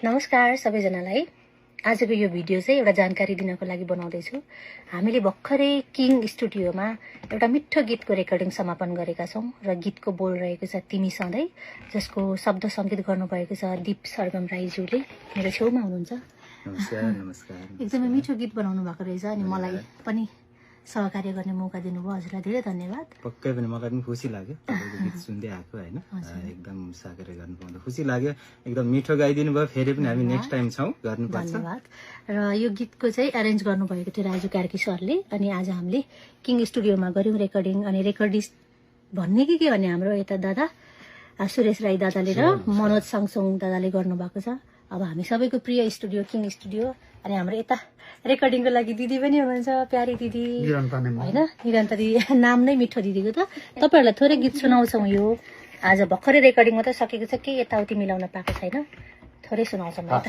नमस्कार सबैजनालाई। आजको यो भिडियो चाहिँ एउटा जानकारी दिनको लागि बनाउँदैछु। हामीले भर्खरै किङ स्टुडियोमा एउटा मिठो गीतको रेकर्डिङ समापन गरेका छौं र गीतको बोल रहेको छ तिमी सधैं, जसको शब्द संगीत गर्नुभएको छ दीप सरगम राईज्यूले। मेरो छेउमा हुनुहुन्छ। नमस्कार नमस्कार। एकदमै मिठो गीत बनाउनु भएको रहेछ अनि मलाई पनि सहकार्य गर्ने मौका दिनुभयो। हजुरलाई धेरै धन्यवाद। पक्कै पनि मलाई पनि खुसी लाग्यो तपाईको गीत सुन्दै आएको हैन, एकदम सहकार्य गर्नु पाउँदा खुसी लाग्यो। एकदम मिठो गाइदिनु भयो। फेरि पनि हामी नेक्स्ट टाइम छौं, गर्नुपर्छ। धन्यवाद। र यो गीतको चाहिँ अरेन्ज गर्नुभएको थियो राजु कार्की सरले अनि आज हामीले किङ स्टुडियोमा गर्यौं रेकर्डिङ। अनि रेकर्डिस्ट भन्ने के भने हाम्रो यता दादा सुरेश राई दादाले र मनोज साङसोङ दादाले गर्नुभएको छ। अब हामी सबैको प्रिय स्टुडियो किङ स्टुडियो। अनि हाम्रो यता रेकर्डिङको लागि दिदी पनि हुनुहुन्छ, प्यारी दिदी हैन, निरन्तर दिदी, नाम नै मिठो दिदीको। त तपाईहरुलाई थोरै गीत सुनाउँछौं। यो आज भर्खरै रेकर्डिङ मात्रै सकेको छ, के यताउति मिलाउन पाएको छैन, थोरै सुनाउँछौं है त।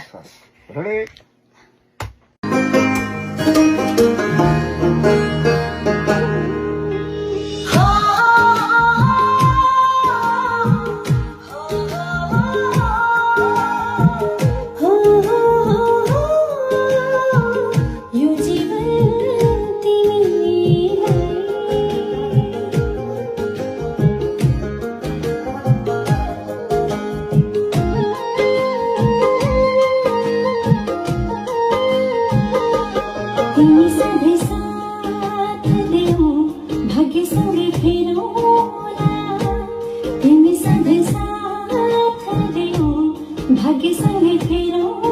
तिमी सधैँ साथ देऊ, भाग्यसँगै फेरौँला। तिमी सधैँ साथ देऊ, भाग्यसँगै फेरौँ।